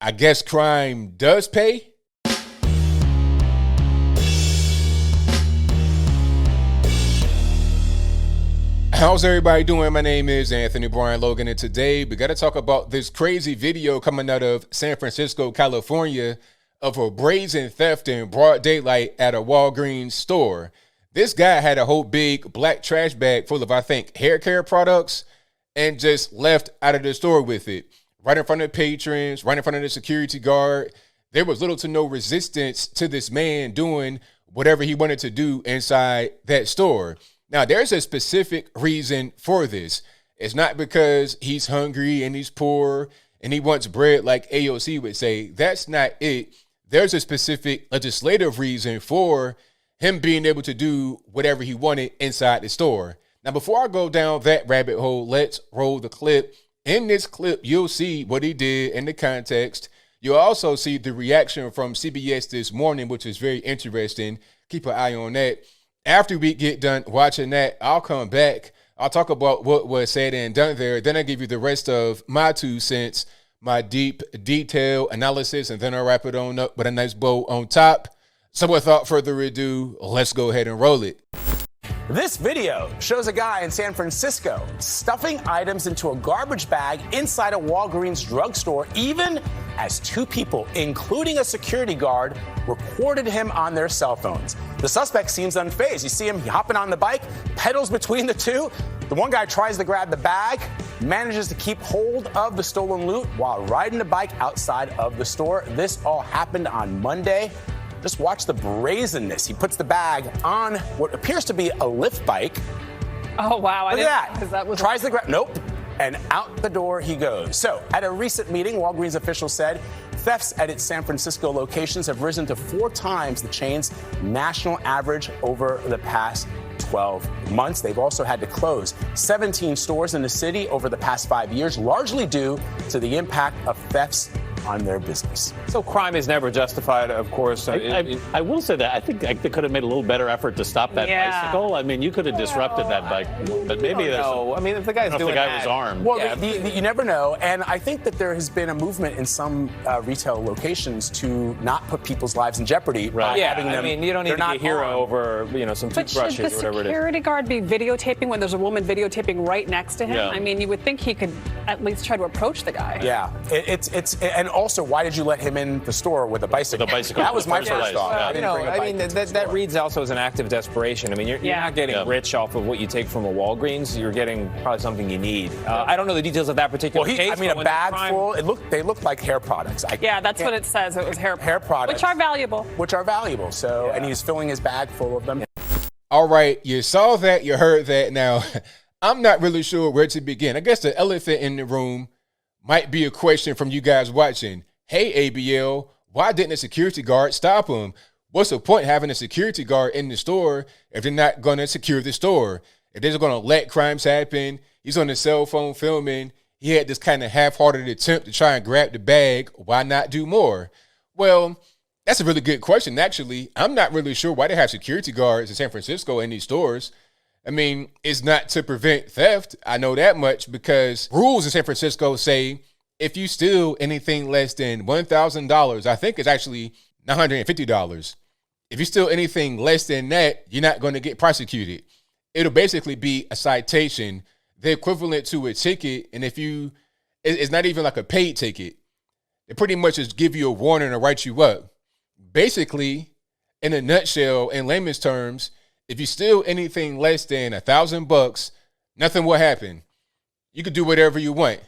I guess crime does pay. How's everybody doing? My name is Anthony Brian Logan, and today we got to talk about this crazy video coming out of San Francisco, California, of a brazen theft in broad daylight at a Walgreens store. This guy had a whole big black trash bag full of, I think, hair care products and just left out of the store with it. Right in front of patrons, right in front of the security guard. There was little to no resistance to this man doing whatever he wanted to do inside that store. Now, there's a specific reason for this. It's not because he's hungry and he's poor and he wants bread like AOC would say. That's not it. There's a specific legislative reason for him being able to do whatever he wanted inside the store. Now, before I go down that rabbit hole, let's roll the clip. In this clip, you'll see what he did in the context. You'll also see the reaction from CBS this morning, which is very interesting. Keep an eye on that. After we get done watching that, I'll come back. I'll talk about what was said and done there. Then I'll give you the rest of my 2 cents, my deep detail analysis, and then I'll wrap it on up with a nice bow on top. So without further ado, let's go ahead and roll it. This video shows a guy in San Francisco stuffing items into a garbage bag inside a Walgreens drugstore, even as 2 people, including a security guard, recorded him on their cell phones. The suspect seems unfazed. You see him hopping on the bike, pedals between the two. The one guy tries to grab the bag, manages to keep hold of the stolen loot while riding the bike outside of the store. This all happened on Monday. Just watch the brazenness. He puts the bag on what appears to be a lift bike. Oh, wow. Look at that. Tries to grab, nope. And out the door he goes. So at a recent meeting, Walgreens officials said thefts at its San Francisco locations have risen to 4 times the chain's national average over the past 12 months. They've also had to close 17 stores in the city over the past 5 years, largely due to the impact of thefts on their business. So crime is never justified, of course. I will say that I think they could have made a little better effort to stop that bicycle. I mean, you could have disrupted that bike, but maybe there's. I mean, if the guy's doing the guy was armed. Well, you never know, and I think that there has been a movement in some retail locations to not put people's lives in jeopardy. Right. By having them, I mean, you don't need to be a hero over some toothbrushes or whatever it is. But should the security guard be videotaping when there's a woman videotaping right next to him? Yeah. I mean, you would think he could at least try to approach the guy. Yeah, and also, why did you let him in the store with a bicycle? That was my first thought. That reads also as an act of desperation. I mean, you're not getting rich off of what you take from a Walgreens. You're getting probably something you need. I don't know the details of that particular case. I mean, a bag full. They looked like hair products. That's what it says. It was hair products, which are valuable. So, and he's filling his bag full of them. All right, you saw that, you heard that. Now, I'm not really sure where to begin. I guess the elephant in the room might be a question from you guys watching. Hey, ABL, why didn't a security guard stop him? What's the point having a security guard in the store if they're not going to secure the store? If they're going to let crimes happen, he's on his cell phone filming. He had this kind of half-hearted attempt to try and grab the bag. Why not do more? Well, that's a really good question, actually. I'm not really sure why they have security guards in San Francisco in these stores. I mean, it's not to prevent theft. I know that much because rules in San Francisco say if you steal anything less than $1,000, I think it's actually $950. If you steal anything less than that, you're not going to get prosecuted. It'll basically be a citation, the equivalent to a ticket. And it's not even like a paid ticket. They pretty much just give you a warning and write you up. Basically, in a nutshell, in layman's terms, if you steal anything less than $1,000, nothing will happen. You can do whatever you want.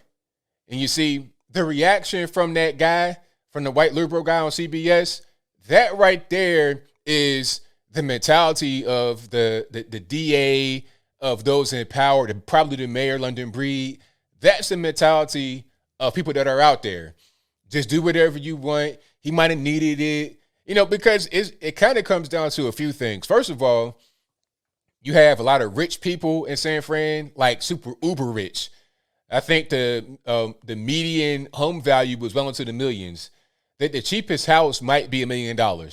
And you see the reaction from that guy, from the white liberal guy on CBS, that right there is the mentality of the DA, of those in power, probably the mayor, London Breed. That's the mentality of people that are out there. Just do whatever you want. He might have needed it, because it kind of comes down to a few things. First of all, you have a lot of rich people in San Fran, like super uber rich. I think the median home value was well into the millions. That the cheapest house might be $1 million.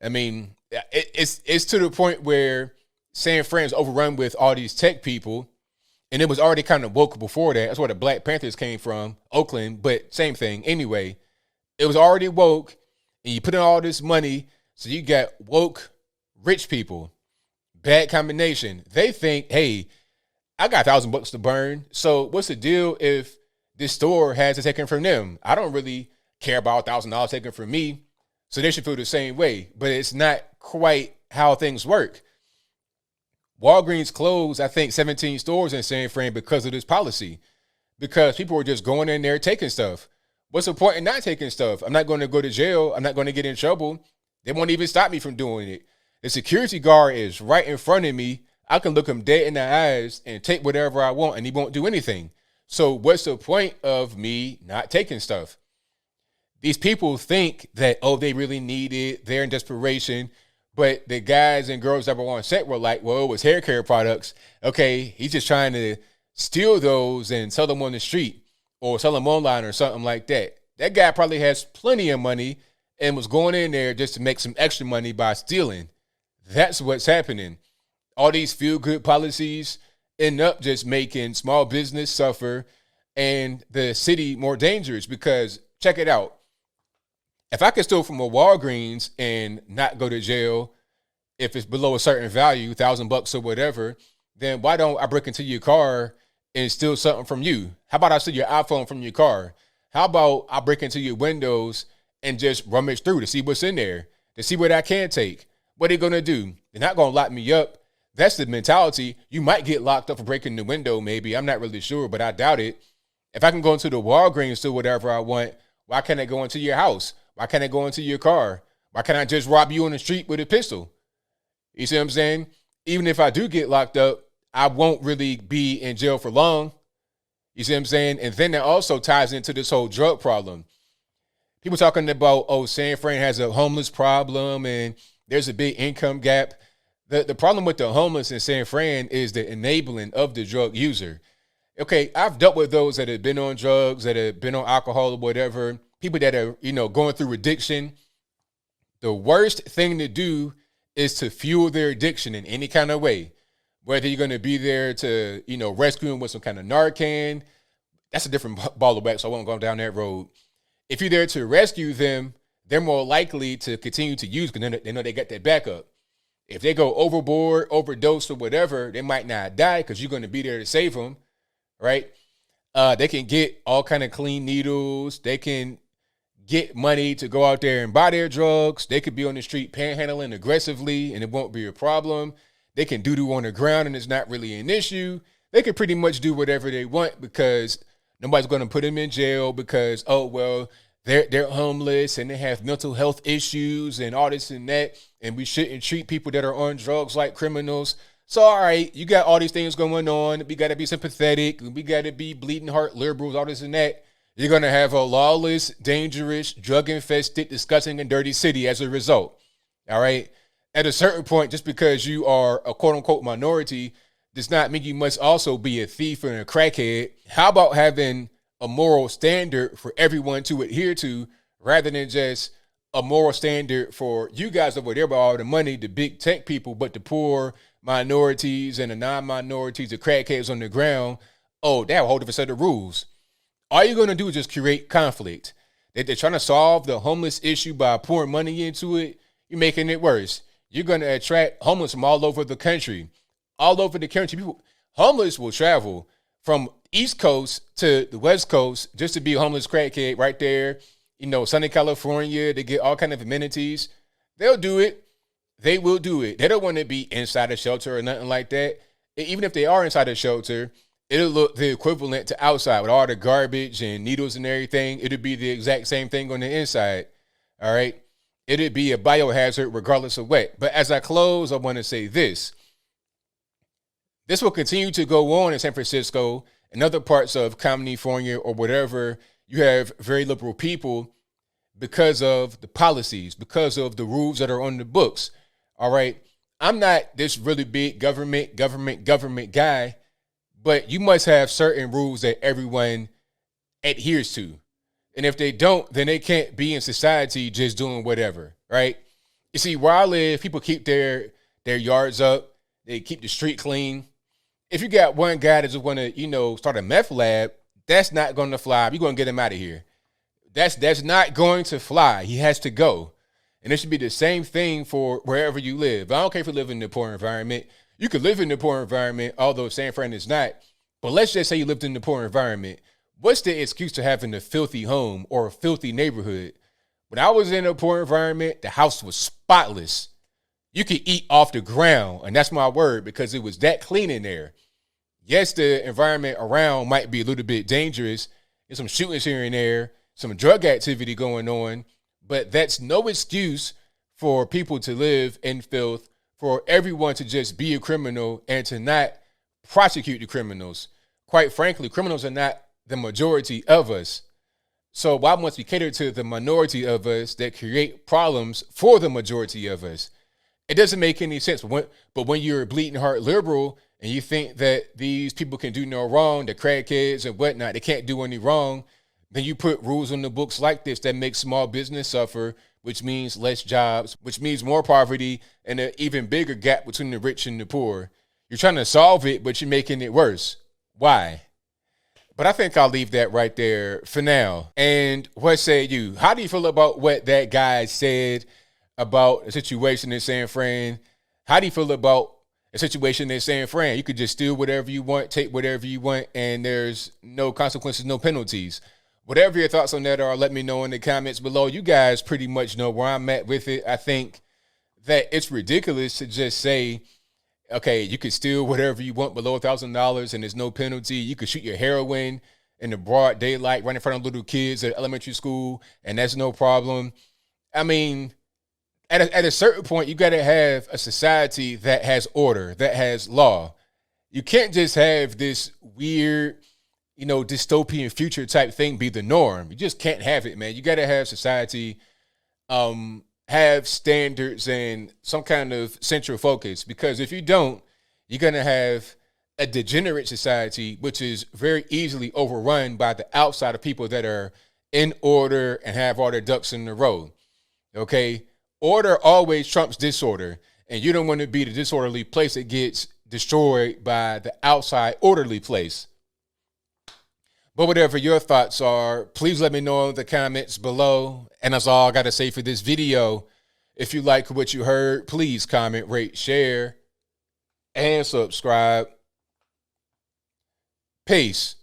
I mean, it's to the point where San Fran's overrun with all these tech people, and it was already kind of woke before that. That's where the Black Panthers came from, Oakland, but same thing. Anyway, it was already woke, and you put in all this money, so you got woke rich people. Bad combination. They think, hey, I got $1,000 to burn, so what's the deal if this store has it taken from them? I don't really care about $1,000 taken from me, so they should feel the same way. But it's not quite how things work. Walgreens closed, I think, 17 stores in San Fran because of this policy, because people were just going in there taking stuff. What's the point in not taking stuff? I'm not going to go to jail. I'm not going to get in trouble. They won't even stop me from doing it. The security guard is right in front of me. I can look him dead in the eyes and take whatever I want, and he won't do anything. So what's the point of me not taking stuff? These people think that, oh, they really need it. They're in desperation. But the guys and girls that were on set were like, well, it was hair care products. Okay, he's just trying to steal those and sell them on the street or sell them online or something like that. That guy probably has plenty of money and was going in there just to make some extra money by stealing. That's what's happening. All these feel-good policies end up just making small business suffer and the city more dangerous, because check it out. If I could steal from a Walgreens and not go to jail, if it's below a certain value, $1,000 or whatever, then why don't I break into your car and steal something from you? How about I steal your iPhone from your car? How about I break into your windows and just rummage through to see what's in there, to see what I can take? What are they going to do? They're not going to lock me up. That's the mentality. You might get locked up for breaking the window, maybe. I'm not really sure, but I doubt it. If I can go into the Walgreens, do whatever I want, why can't I go into your house? Why can't I go into your car? Why can't I just rob you on the street with a pistol? You see what I'm saying? Even if I do get locked up, I won't really be in jail for long. You see what I'm saying? And then that also ties into this whole drug problem. People talking about, oh, San Fran has a homeless problem and there's a big income gap. The problem with the homeless in San Fran is the enabling of the drug user. Okay, I've dealt with those that have been on drugs, that have been on alcohol or whatever, people that are, going through addiction. The worst thing to do is to fuel their addiction in any kind of way. Whether you're going to be there to, rescue them with some kind of Narcan, that's a different ball of wax, so I won't go down that road. If you're there to rescue them, they're more likely to continue to use because they know they got that backup. If they go overboard, overdose, or whatever, they might not die because you're going to be there to save them, right? They can get all kind of clean needles. They can get money to go out there and buy their drugs. They could be on the street panhandling aggressively, and it won't be a problem. They can doo-doo on the ground, and it's not really an issue. They can pretty much do whatever they want because nobody's going to put them in jail because, oh, well, they're homeless and they have mental health issues and all this and that, and we shouldn't treat people that are on drugs like criminals. So, all right, you got all these things going on. We got to be sympathetic. We got to be bleeding heart liberals, all this and that. You're going to have a lawless, dangerous, drug-infested, disgusting, and dirty city as a result. All right? At a certain point, just because you are a quote-unquote minority does not mean you must also be a thief and a crackhead. How about having a moral standard for everyone to adhere to rather than just a moral standard for you guys over there with all the money, the big tech people, but the poor minorities and the non-minorities, the crackheads on the ground, oh, they have a whole different set of rules. All you're going to do is just create conflict. They're trying to solve the homeless issue by pouring money into it. You're making it worse. You're going to attract homeless from all over the country. All over the country. People, homeless will travel from East Coast to the West Coast just to be a homeless crackhead right there. Sunny California, they get all kind of amenities. They'll do it. They will do it. They don't want to be inside a shelter or nothing like that. Even if they are inside a shelter, it'll look the equivalent to outside with all the garbage and needles and everything. It'll be the exact same thing on the inside. All right. It'll be a biohazard regardless of what. But as I close, I want to say this. This will continue to go on in San Francisco and other parts of California or whatever. You have very liberal people because of the policies, because of the rules that are on the books. All right. I'm not this really big government guy, but you must have certain rules that everyone adheres to. And if they don't, then they can't be in society just doing whatever, right? You see, where I live, people keep their yards up. They keep the street clean. If you got one guy that just want to, start a meth lab, that's not going to fly. You're going to get him out of here. That's not going to fly. He has to go. And it should be the same thing for wherever you live. I don't care if you live in a poor environment. You could live in a poor environment, although San Fran is not. But let's just say you lived in a poor environment. What's the excuse to having a filthy home or a filthy neighborhood? When I was in a poor environment, the house was spotless. You could eat off the ground, and that's my word, because it was that clean in there. Yes, the environment around might be a little bit dangerous. There's some shootings here and there, some drug activity going on, but that's no excuse for people to live in filth, for everyone to just be a criminal and to not prosecute the criminals. Quite frankly, criminals are not the majority of us. So why must we cater to the minority of us that create problems for the majority of us? It doesn't make any sense. But when you're a bleeding heart liberal and you think that these people can do no wrong, the crackheads and whatnot, they can't do any wrong, then you put rules on the books like this that make small business suffer, which means less jobs, which means more poverty and an even bigger gap between the rich and the poor. You're trying to solve it, but you're making it worse. Why? But I think I'll leave that right there for now. And what say you? How do you feel about what that guy said about a situation in San Fran? How do you feel about a situation in San Fran? You could just steal whatever you want, take whatever you want, and there's no consequences, no penalties. Whatever your thoughts on that are, let me know in the comments below. You guys pretty much know where I'm at with it. I think that it's ridiculous to just say, okay, you could steal whatever you want below $1,000 and there's no penalty. You could shoot your heroin in the broad daylight right in front of little kids at elementary school, and that's no problem. I mean, at a certain point, you got to have a society that has order, that has law. You can't just have this weird, dystopian future type thing be the norm. You just can't have it, man. You got to have society have standards and some kind of central focus, because if you don't, you're going to have a degenerate society, which is very easily overrun by the outside of people that are in order and have all their ducks in a row. Okay? Order always trumps disorder, and you don't want to be the disorderly place that gets destroyed by the outside orderly place. But whatever your thoughts are, please let me know in the comments below. And that's all I got to say for this video. If you like what you heard, please comment, rate, share, and subscribe. Peace.